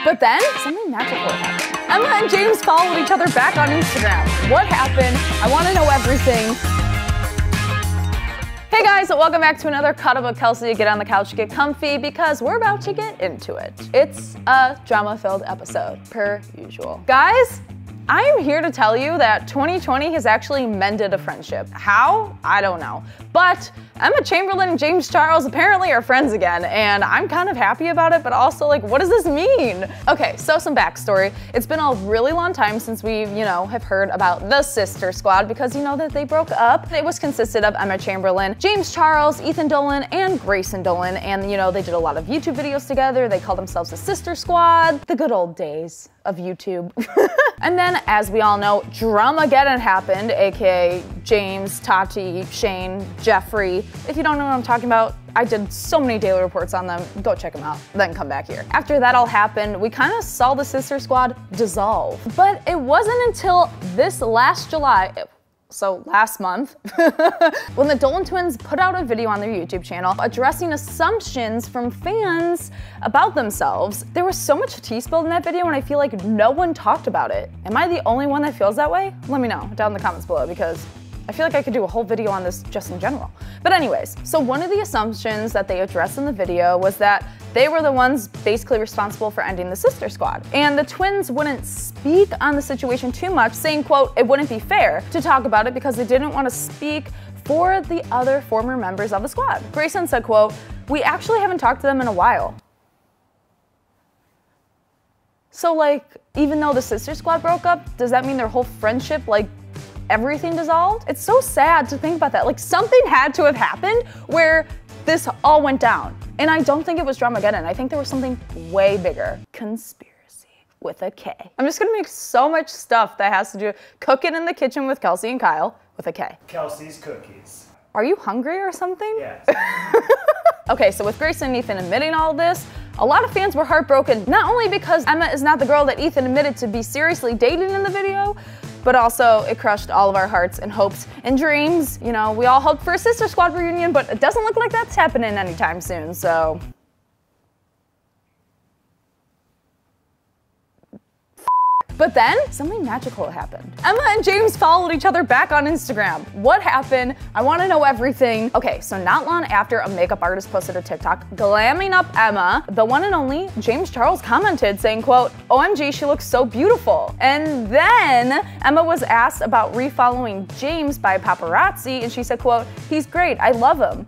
But then, something magical happened. Emma and James followed each other back on Instagram. What happened? I want to know everything. Hey guys, welcome back to another Kaught Up with Kelsey. Get on the couch, get comfy, because we're about to get into it. It's a drama-filled episode, per usual. Guys, I am here to tell you that 2020 has actually mended a friendship. How? I don't know. But Emma Chamberlain and James Charles apparently are friends again, and I'm kind of happy about it, but also like, what does this mean? Okay, so some backstory. It's been a really long time since we, have heard about the Sister Squad, because you know that they broke up. It was consisted of Emma Chamberlain, James Charles, Ethan Dolan, and Grayson Dolan, and they did a lot of YouTube videos together. They called themselves the Sister Squad. The good old days of YouTube. And then, as we all know, Dramageddon happened, aka James, Tati, Shane, Jeffrey. If you don't know what I'm talking about, I did so many daily reports on them. Go check them out, then come back here. After that all happened, we kind of saw the Sister Squad dissolve. But it wasn't until this last July, so last month, when the Dolan twins put out a video on their YouTube channel addressing assumptions from fans about themselves. There was so much tea spilled in that video, and I feel like no one talked about it. Am I the only one that feels that way? Let me know down in the comments below, because I feel like I could do a whole video on this just in general. But anyways, so one of the assumptions that they addressed in the video was that they were the ones basically responsible for ending the Sister Squad. And the twins wouldn't speak on the situation too much, saying, quote, it wouldn't be fair to talk about it because they didn't want to speak for the other former members of the squad. Grayson said, quote, we actually haven't talked to them in a while. So like, even though the Sister Squad broke up, does that mean their whole friendship, everything dissolved? It's so sad to think about that. Like, something had to have happened where this all went down. And I don't think it was Dramageddon. I think there was something way bigger. Conspiracy with a K. I'm just gonna make so much stuff that has to do cooking in the kitchen with Kelsey and Kyle with a K. Kelsey's cookies. Are you hungry or something? Yes. Okay, so with Grayson and Ethan admitting all of this, a lot of fans were heartbroken, not only because Emma is not the girl that Ethan admitted to be seriously dating in the video, but also it crushed all of our hearts and hopes and dreams. We all hoped for a Sister Squad reunion, but it doesn't look like that's happening anytime soon, so. But then, something magical happened. Emma and James followed each other back on Instagram. What happened? I want to know everything. Okay, so not long after a makeup artist posted a TikTok glamming up Emma, the one and only James Charles commented saying, quote, OMG, she looks so beautiful. And then Emma was asked about refollowing James by paparazzi, and she said, quote, he's great, I love him.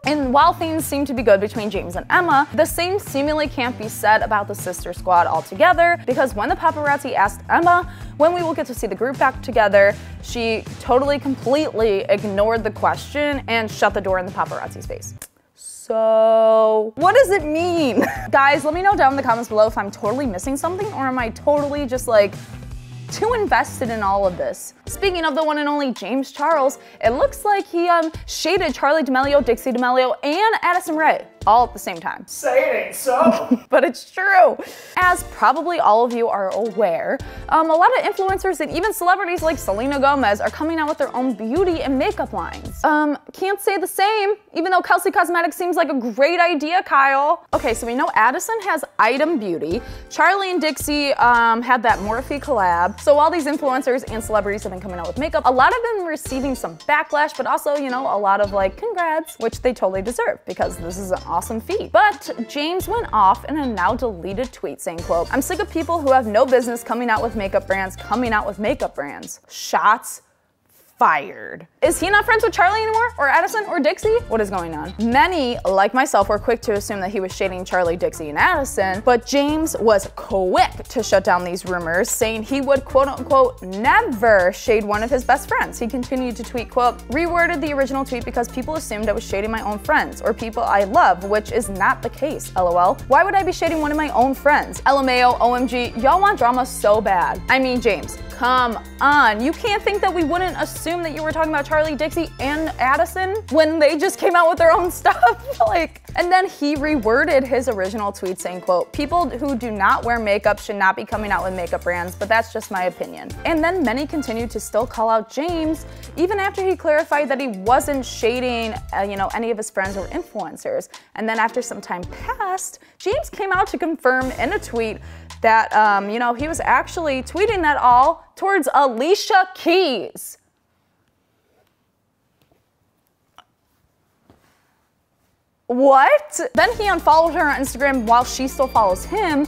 And while things seem to be good between James and Emma, the same seemingly can't be said about the Sister Squad altogether, because when the paparazzi asked Emma when we will get to see the group back together, she totally, completely ignored the question and shut the door in the paparazzi's face. So, what does it mean? Guys, let me know down in the comments below if I'm totally missing something, or am I totally just too invested in all of this. Speaking of the one and only James Charles, it looks like he shaded Charli D'Amelio, Dixie D'Amelio, and Addison Rae all at the same time. Say it ain't so. But it's true. As probably all of you are aware, a lot of influencers and even celebrities like Selena Gomez are coming out with their own beauty and makeup lines. Can't say the same, even though Kelsey Cosmetics seems like a great idea, Kyle. Okay, so we know Addison has Item Beauty. Charli and Dixie had that Morphe collab. So all these influencers and celebrities have been coming out with makeup. A lot have been receiving some backlash, but also, a lot of congrats, which they totally deserve, because this is an awesome feat. But James went off in a now deleted tweet saying, quote, I'm sick of people who have no business coming out with makeup brands. Shots fired. Is he not friends with Charli anymore? Or Addison? Or Dixie? What is going on? Many, like myself, were quick to assume that he was shading Charli, Dixie, and Addison, but James was quick to shut down these rumors, saying he would, quote unquote, never shade one of his best friends. He continued to tweet, quote, reworded the original tweet because people assumed I was shading my own friends or people I love, which is not the case, LOL. Why would I be shading one of my own friends? LMAO, OMG, y'all want drama so bad. I mean, James, come on. You can't think that we wouldn't assume assume that you were talking about Charli, Dixie, and Addison when they just came out with their own stuff. Like, and then he reworded his original tweet saying, quote, people who do not wear makeup should not be coming out with makeup brands, but that's just my opinion. And then many continued to still call out James, even after he clarified that he wasn't shading, any of his friends or influencers. And then after some time passed, James came out to confirm in a tweet that, he was actually tweeting that all towards Alicia Keys. What? Then he unfollowed her on Instagram while she still follows him.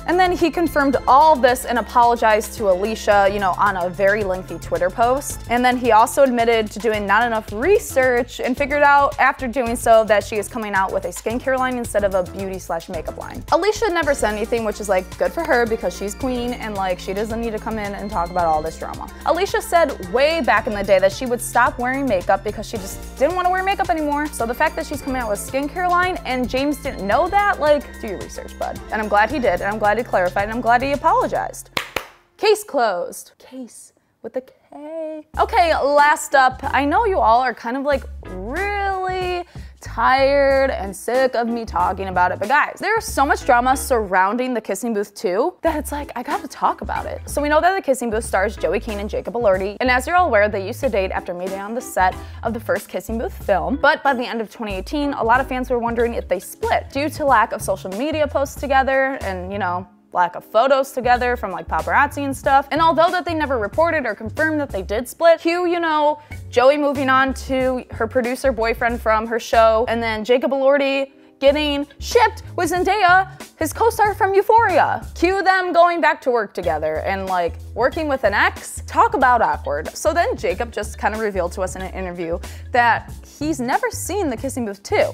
And then he confirmed all this and apologized to Alicia, on a very lengthy Twitter post. And then he also admitted to doing not enough research and figured out after doing so that she is coming out with a skincare line instead of a beauty/makeup line. Alicia never said anything, which is good for her because she's queen and she doesn't need to come in and talk about all this drama. Alicia said way back in the day that she would stop wearing makeup because she just didn't want to wear makeup anymore. So the fact that she's coming out with a skincare line and James didn't know that, do your research, bud. And I'm glad he did, and I'm glad he clarified, and I'm glad he apologized. Case closed. Case with a K. Okay, last up, I know you all are kind of really tired and sick of me talking about it, but guys, there's so much drama surrounding The Kissing Booth 2 that it's I gotta talk about it. So we know that The Kissing Booth stars Joey Keane and Jacob Elordi, and as you're all aware, they used to date after meeting on the set of the first Kissing Booth film, but by the end of 2018, a lot of fans were wondering if they split due to lack of social media posts together and, lack of photos together from paparazzi and stuff. And although that they never reported or confirmed that they did split, cue, Joey moving on to her producer boyfriend from her show, and then Jacob Elordi getting shipped with Zendaya, his co-star from Euphoria. Cue them going back to work together and working with an ex. Talk about awkward. So then Jacob just kind of revealed to us in an interview that he's never seen The Kissing Booth 2.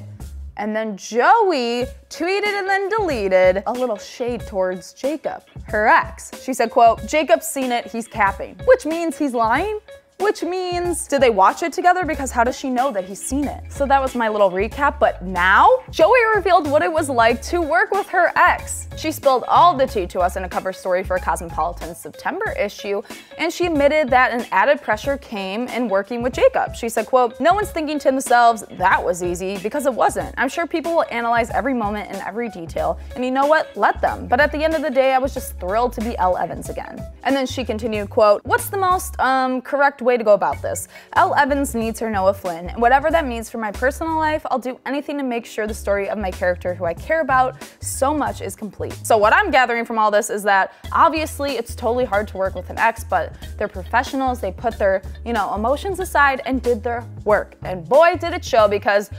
And then Joey tweeted and then deleted a little shade towards Jacob, her ex. She said, quote, Jacob's seen it, he's capping. Which means he's lying? Which means, did they watch it together? Because how does she know that he's seen it? So that was my little recap, but now Joey revealed what it was like to work with her ex. She spilled all the tea to us in a cover story for Cosmopolitan's September issue, and she admitted that an added pressure came in working with Jacob. She said, quote, no one's thinking to themselves, that was easy, because it wasn't. I'm sure people will analyze every moment and every detail, and you know what? Let them. But at the end of the day, I was just thrilled to be Elle Evans again. And then she continued, quote, what's the most correct way to go about this? Elle Evans needs her Noah Flynn. Whatever that means for my personal life, I'll do anything to make sure the story of my character who I care about so much is complete. So what I'm gathering from all this is that obviously it's totally hard to work with an ex, but they're professionals. They put their, emotions aside and did their work. And boy, did it show, because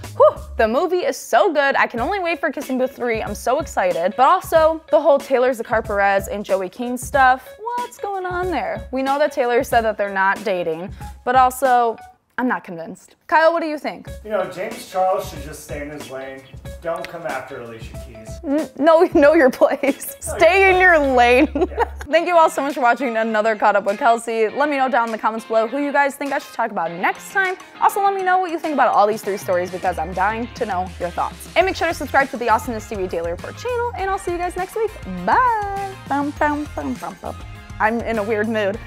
the movie is so good. I can only wait for Kissing Booth 3. I'm so excited. But also the whole Taylor Zakhar Perez and Joey Keane stuff. What's going on there? We know that Taylor said that they're not dating, but also I'm not convinced. Kyle, what do you think? James Charles should just stay in his lane. Don't come after Alicia Keys. Know your place. Stay in your lane. Yeah. Thank you all so much for watching another Caught Up with Kelsey. Let me know down in the comments below who you guys think I should talk about next time. Also, let me know what you think about all these 3 stories, because I'm dying to know your thoughts. And make sure to subscribe to the AwesomenessTV Daily Report channel, and I'll see you guys next week. Bye. I'm in a weird mood.